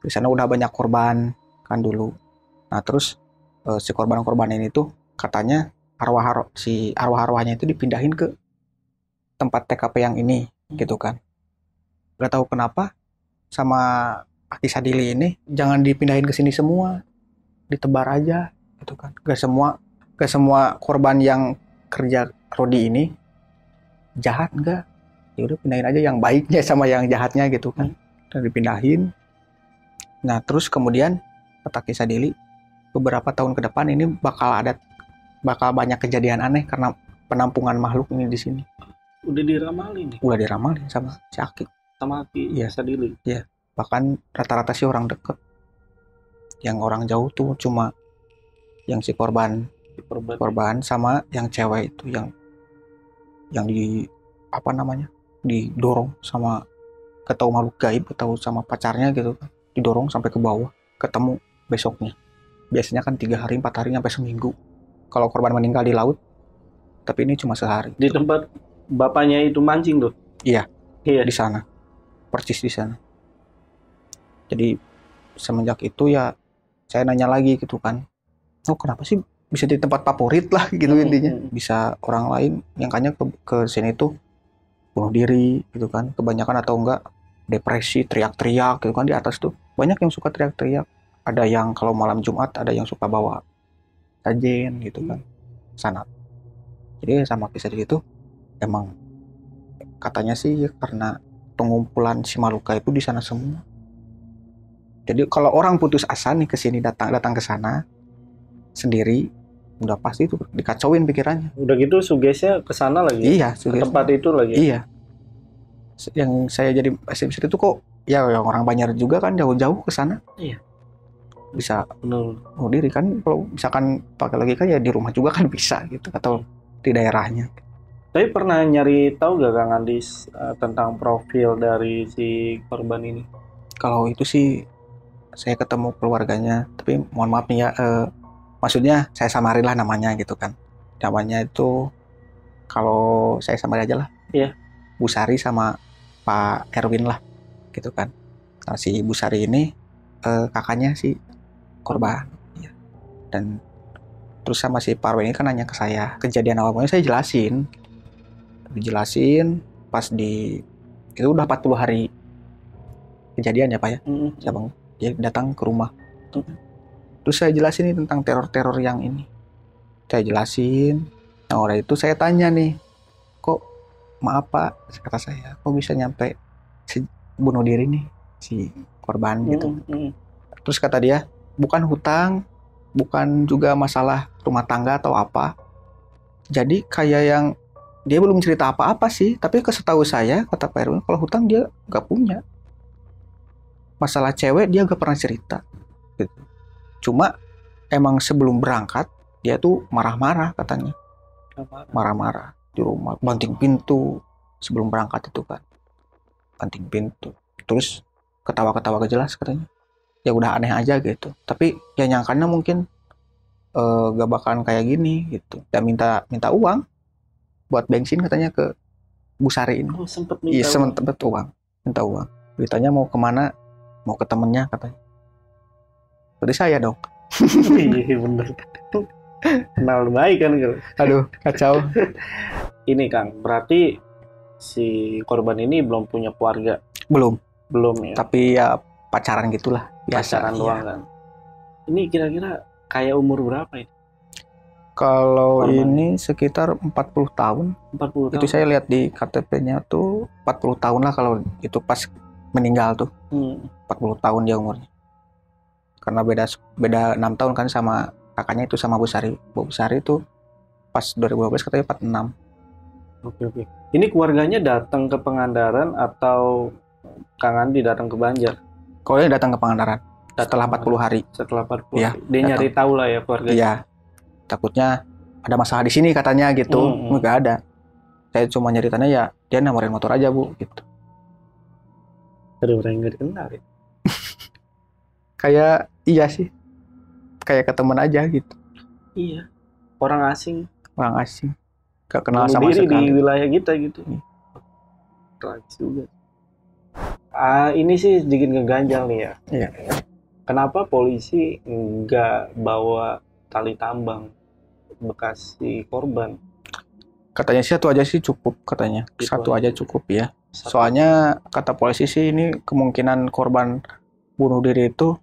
Di sana udah banyak korban kan dulu. Nah terus si korban-korban ini tuh katanya arwah-arwahnya itu dipindahin ke tempat TKP yang ini gitu kan. Gak tahu kenapa sama Aki Sadili ini jangan dipindahin ke sini semua, ditebar aja gitu kan. Gak semua korban yang kerja rodi ini jahat, enggak. Ya udah pindahin aja yang baiknya sama yang jahatnya gitu kan. Dan dipindahin. Nah terus kemudian kata Aki Sadili beberapa tahun ke depan ini bakal banyak kejadian aneh karena penampungan makhluk ini di sini. Udah diramalin nih? Udah diramalin sama si Aki. Sama Aki Sadili? Iya. Bahkan rata-rata sih orang deket. Yang orang jauh tuh cuma yang si korban sama yang cewek itu yang didorong sama ketau makhluk gaib atau sama pacarnya gitu kan. Didorong sampai ke bawah, ketemu besoknya. Biasanya kan 3 hari, 4 hari, sampai seminggu. Kalau korban meninggal di laut, tapi ini cuma sehari. Di tempat bapaknya itu mancing tuh? Iya, Iya. di sana, persis di sana. Jadi semenjak itu ya saya nanya lagi gitu kan, oh kenapa sih bisa di tempat favorit lah gitu intinya, bisa orang lain yang kayaknya ke sini tuh bunuh diri gitu kan, kebanyakan atau enggak depresi, teriak-teriak gitu kan di atas tuh. Banyak yang suka teriak-teriak. Ada yang kalau malam Jumat ada yang suka bawa sajen gitu kan, sanat. Jadi sama kisah itu emang katanya sih karena pengumpulan si Maluka itu di sana semua. Jadi kalau orang putus asa nih ke sini datang ke sana sendiri, udah pasti itu dikacauin pikirannya. Udah gitu sugesnya ke sana lagi. Iya, Ke tempat itu lagi. Iya. Yang saya jadi pesimis itu kok ya yang orang Banjar juga kan jauh-jauh ke sana. Iya. Bisa Benar. bunuh diri kan, kalau misalkan pakai logika ya di rumah juga kan bisa gitu atau di daerahnya. Tapi pernah nyari tahu gak Kang Andis tentang profil dari si korban ini? Kalau itu sih saya ketemu keluarganya, tapi mohon maaf nih ya, maksudnya saya samarin lah namanya gitu kan. Namanya itu kalau saya samarin aja lah. Iya. Bu Sari sama Pak Erwin lah gitu kan. Nah, si Bu Sari ini kakaknya si korban. Ya. Dan terus sama si Pak Erwin ini kan nanya ke saya kejadian awalnya, saya jelasin pas itu udah 40 hari kejadian ya Pak ya. Ya Bang, dia datang ke rumah. Terus saya jelasin nih tentang teror-teror yang ini. Saya jelasin. Nah, orang itu saya tanya nih, kok maaf Pak, kata saya, kok bisa nyampe bunuh diri nih si korban gitu. Terus kata dia, bukan hutang, bukan juga masalah rumah tangga atau apa. Jadi kayak yang dia belum cerita apa-apa sih, tapi setahu saya, kata Pak Erwin, kalau hutang dia nggak punya. Masalah cewek dia nggak pernah cerita. Gitu. Cuma emang sebelum berangkat dia tuh marah-marah katanya. Marah-marah di rumah, banting pintu sebelum berangkat itu kan. Banting pintu. Terus ketawa-ketawa gak jelas katanya. Ya udah aneh aja gitu. Tapi ya nyangkanya mungkin gak bakalan kayak gini gitu. Dan minta uang buat bensin katanya ke Bu Sari ini. Oh, sempet minta iya, uang. sempet uang. Minta uang. Ditanya mau kemana? Mau ke temennya katanya. Berarti saya dong. Iya bener. Kenal baik kan. Aduh, kacau. Ini Kang, berarti si korban ini belum punya keluarga? Belum ya. Tapi ya pacaran gitulah, biasa. Pacaran doang kan. Ini kira-kira kayak umur berapa ini? Kalau korban ini sekitar 40 tahun. 40 tahun. Itu saya lihat di KTP-nya tuh 40 tahun lah kalau itu pas meninggal tuh. 40 tahun dia umurnya. Karena beda 6 tahun kan sama kakaknya itu sama Bu Sari. Bu Sari itu pas 2012 katanya 46. Oke. Ini keluarganya datang ke Pangandaran atau Kang Andi datang ke Banjar? Kalau dia datang ke Pangandaran setelah 40 hari. Setelah 40 ya, hari. Dia datang. Nyari tahu lah ya keluarganya. Iya. Takutnya ada masalah di sini katanya gitu. Nggak ada. Saya cuma nyeritannya ya dia nawarin motor aja Bu gitu. Ada orang yang nggak dikenal ya? Kayak iya sih. Kayak ke teman aja gitu. Iya. Orang asing. Gak kenal sama sekali. Di wilayah kita gitu. Tragis juga. Ini sih sedikit ngeganjal nih ya. Iya. Kenapa polisi nggak bawa tali tambang bekas si korban? Katanya sih satu aja sih cukup katanya. Satu aja cukup ya. Soalnya kata polisi sih ini kemungkinan korban bunuh diri itu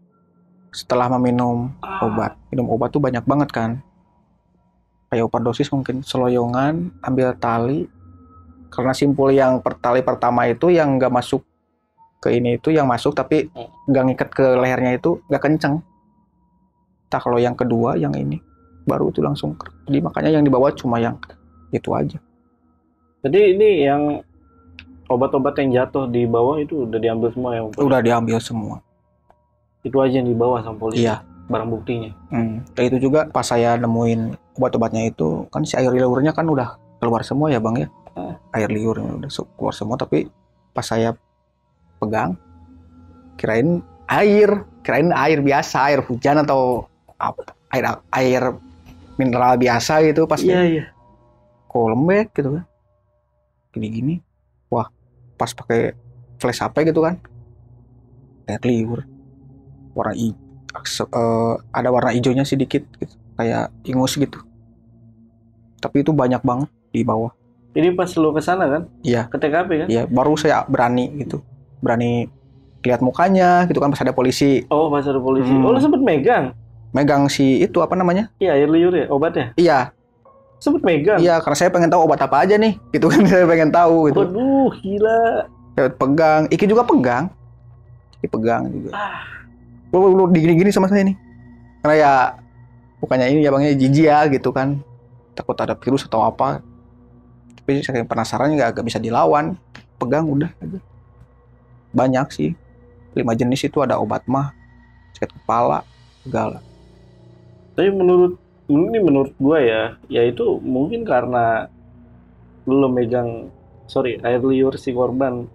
setelah meminum obat. Minum obat tuh banyak banget kan. Kayak overdosis mungkin, seloyongan, ambil tali. Karena simpul yang tali pertama itu yang nggak masuk ke ini itu yang masuk tapi nggak ngikat ke lehernya itu nggak kenceng. Tak kalau yang kedua yang ini baru itu langsung. Jadi makanya yang dibawa cuma yang itu aja. Jadi ini yang obat-obat yang jatuh di bawah itu udah diambil semua ya? Udah diambil semua. Itu aja yang dibawa sama polisi? Iya. Barang buktinya? Dan itu juga pas saya nemuin obat-obatnya itu, kan si air liurnya kan udah keluar semua ya Bang ya. Air liurnya udah keluar semua, tapi pas saya pegang, kirain air biasa, air hujan atau apa, air mineral biasa gitu pas iya. kok lembek gitu kan. Gini-gini. Wah, pas pakai flash HP gitu kan, air liur warna ada warna hijaunya sedikit gitu, kayak ingus gitu, tapi itu banyak banget di bawah. Ini pas lu kesana kan? Iya. Ke TKP kan? Iya, baru saya berani lihat mukanya gitu kan pas ada polisi. Oh, pas ada polisi. Oh, lu sempet megang si itu apa namanya? Iya, air liur ya, obatnya. Iya. Sempet megang. Iya, karena saya pengen tahu obat apa aja nih, gitu kan. Saya pengen tahu gitu. Waduh, gila. Saya pegang, Iki juga pegang. Iki pegang juga. Lu digini-gini sama saya nih. Karena ya bukannya ini ya bangnya jijik ya gitu kan. Takut ada virus atau apa. Tapi saya penasaran nggak bisa dilawan. Pegang udah aja. Banyak sih. 5 jenis itu ada obat mah, sakit kepala, segala. Tapi menurut gue ya itu mungkin karena lu megang air liur si korban,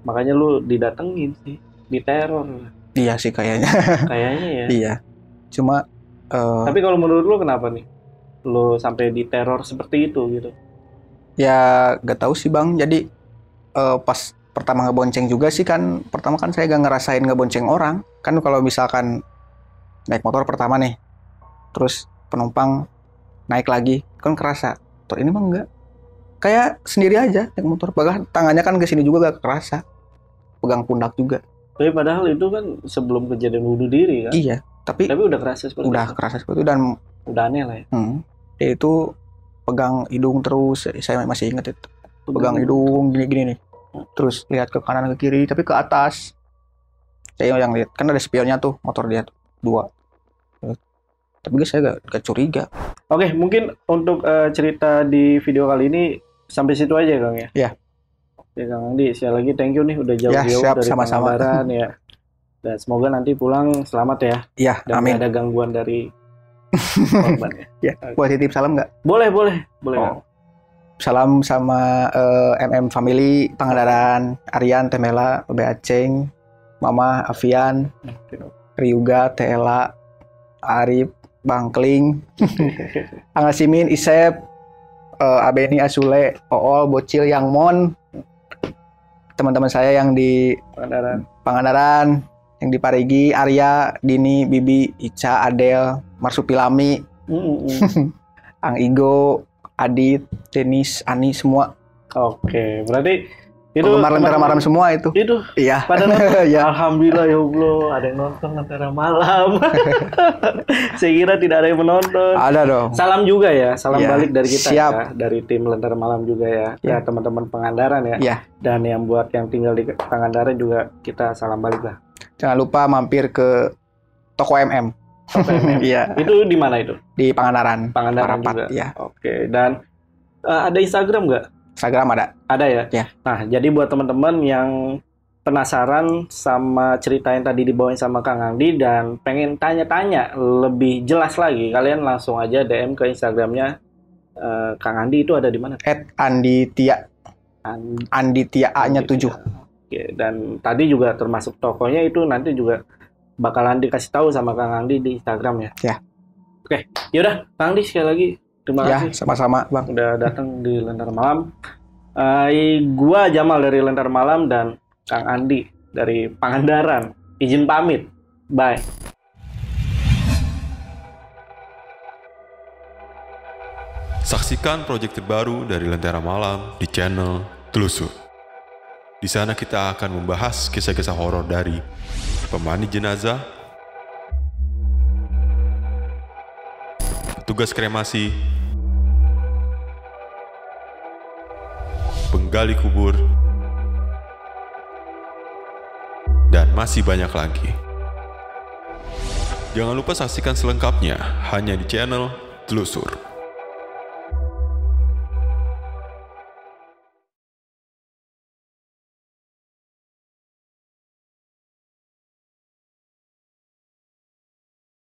makanya lu didatengin sih, diteror. Iya sih kayaknya. Kayaknya ya. Iya. Cuma tapi kalau menurut lu kenapa nih lu sampai diteror seperti itu gitu? Ya gak tahu sih Bang. Jadi pas pertama ngebonceng juga sih kan, pertama kan saya gak ngerasain ngebonceng orang. Kan kalau misalkan naik motor pertama nih, terus penumpang naik lagi, kan kerasa. Motor ini mah enggak. Kayak sendiri aja naik motor. Bahkan tangannya kan ke sini juga gak kerasa. Pegang pundak juga. Tapi padahal itu kan sebelum kejadian bunuh diri kan? Iya. Tapi udah kerasa seperti itu. Kerasa seperti itu dan udah aneh lah ya. Dia itu pegang hidung terus. Saya masih ingat itu. Pegang hidung gini-gini nih. Terus lihat ke kanan ke kiri, tapi ke atas. Saya yang lihat, kan ada spionnya tuh, motor dia tuh, 2. Tapi saya gak curiga. Oke, mungkin untuk cerita di video kali ini sampai situ aja Kang ya. Iya. Oke Kang Andi, sekali lagi thank you nih udah jauh-jauh dari Pangandaran ya. Dan semoga nanti pulang selamat ya. Iya, amin. Dan ada gangguan dari korban ya. Ya, buat titip salam nggak? Boleh. Oh. Salam sama MM Family Pangandaran, Aryan, Temela, Bebe Aceng, Mama, Avian, Ryuga, Tela, Arif, Bangkling, Angasimin, Isep, Abeni, Asule, Ool, Bocil, Yang Mon, teman-teman saya yang di Pangandaran, yang di Parigi, Arya, Dini, Bibi, Ica, Adel, Marsupilami, Ang Igo, Adit, Denis, Ani, semua. Oke, berarti itu penggemar Lentera Malam semua itu. Iya. Pada nonton. Ya. Alhamdulillah ya Allah, ada yang nonton Lentera Malam. Saya kira tidak ada yang menonton. Ada dong. Salam juga ya, salam balik dari kita. Siap. Ya, dari tim Lentera Malam juga ya, ya teman-teman Pangandaran ya. Iya. Dan yang buat yang tinggal di Pangandaran juga kita salam balik lah. Jangan lupa mampir ke toko MM. Iya. Itu di mana itu? Di Pangandaran. Pangandaran juga. Iya. Oke. Dan ada Instagram nggak? Instagram ada. Ada ya? Ya. Nah, jadi buat teman-teman yang penasaran sama cerita yang tadi dibawain sama Kang Andi dan pengen tanya-tanya lebih jelas lagi, kalian langsung aja DM ke Instagramnya Kang Andi. Itu ada di mana? @Anditia. Anditia A-nya 7. Oke. Dan tadi juga termasuk tokonya itu nanti juga bakalan dikasih tahu sama Kang Andi di Instagram ya. Ya. Oke, yaudah Kang Andi sekali lagi terima kasih. Ya, sama-sama Bang. Udah datang di Lentera Malam. Gua Jamal dari Lentera Malam dan Kang Andi dari Pangandaran. Izin pamit. Bye. Saksikan proyek terbaru dari Lentera Malam di channel Telusur. Di sana kita akan membahas kisah-kisah horor dari pemandi jenazah, petugas kremasi, penggali kubur, dan masih banyak lagi. Jangan lupa saksikan selengkapnya hanya di channel Telusur.